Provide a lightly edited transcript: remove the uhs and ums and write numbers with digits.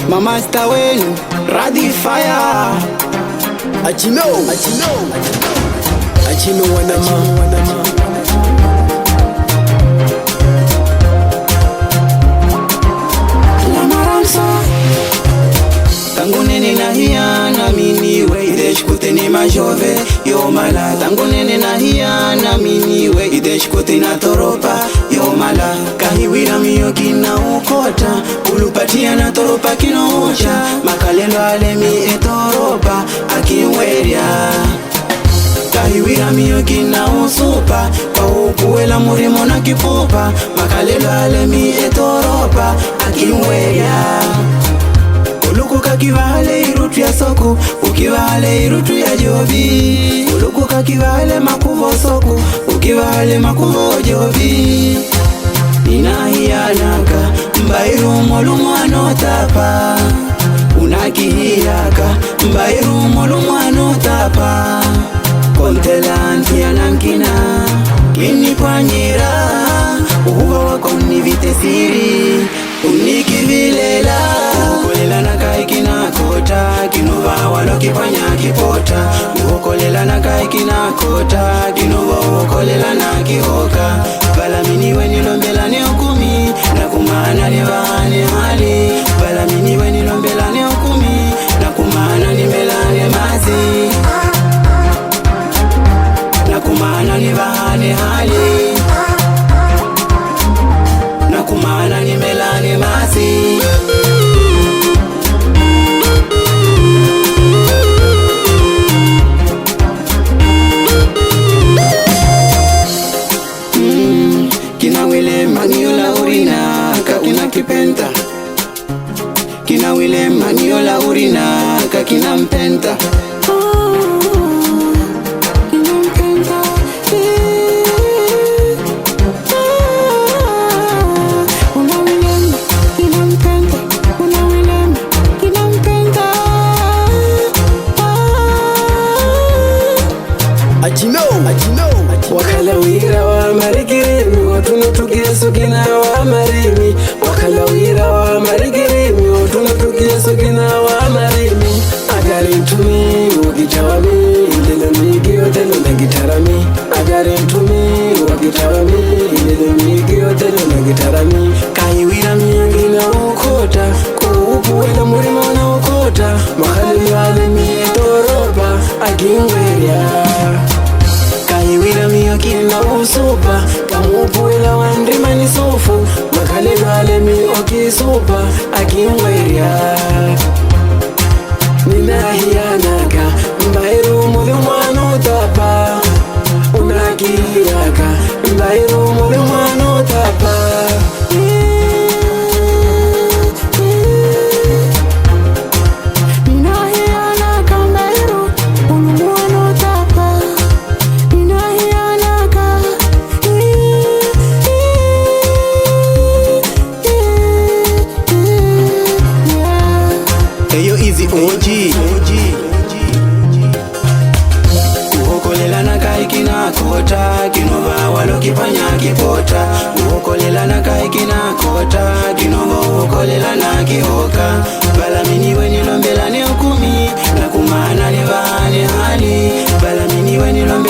Mama sta wenu Radi fire Achino wanama Tangu nene na hiya na mini we Idesh kote ni majove yo mala Tangu nene na hiya na mini we Idesh kote na toropa yo mala Kahiwira miyo kina ukota Ulupatia na toropa kino ucha Makalelo alemi etoropa akinweria Kahiwira miyo kina usupa Kwa ukuwela murimo na kipupa Makalelo alemi etoropa akinweria Uluku kakivale irutu ya soko Ukivale irutu ya jobi Uluku kakivale makuvo soko Ukivale makuvo jobi Ninahiyanaka Mbairu molumwano tapa Unakihiyaka Mbairu molumwano tapa Kontelanti ya nankina Kini kwanyira Uhuwa wako univite siri Unikivilela Ukolela na kai kinakota Kinova walo kipanya kipota Ukolela na kai kinakota Kinova ukolela na kihoka Balamini weni lombela ni okumi Na kumana ni vahane hali Balamini weni lombela ni okumi Na kumana ni melane mazi Na kumana ni vahane hali Na kumana ni melane mazi Kina wile maniola urinaka kina kipenta Kina wile maniola urinaka kina mpenta Wakalawira wa marigirimi Watunutukia kina wa marimi Wakalawira wa marigirimi Watunutukia kina wa marimi Agarintumi wakitawami Indele migi otelo na gitarami Agarintumi wakitawami Indele migi otelo na gitarami Kahiwira miyangi na ukota Kuupuwela murima na ukota Mahalili wale mietoropa Akingweria Kahiwira miyo kina usupa Kamupuwela wandrima ni sufu Makalelo alemi okisupa Akingweria Ninahiyanaka Mbairu muthi mwano tapa Unakihiyaka Mbairu muthi mwano tapa Uhokolela na kai kinakota Kinova walo kipanya kipota Uhokolela na kai kinakota Kinova uhokolela na kihoka Balamini weni lombela ni okumi Na kumana ni vahane hali Balamini weni lombela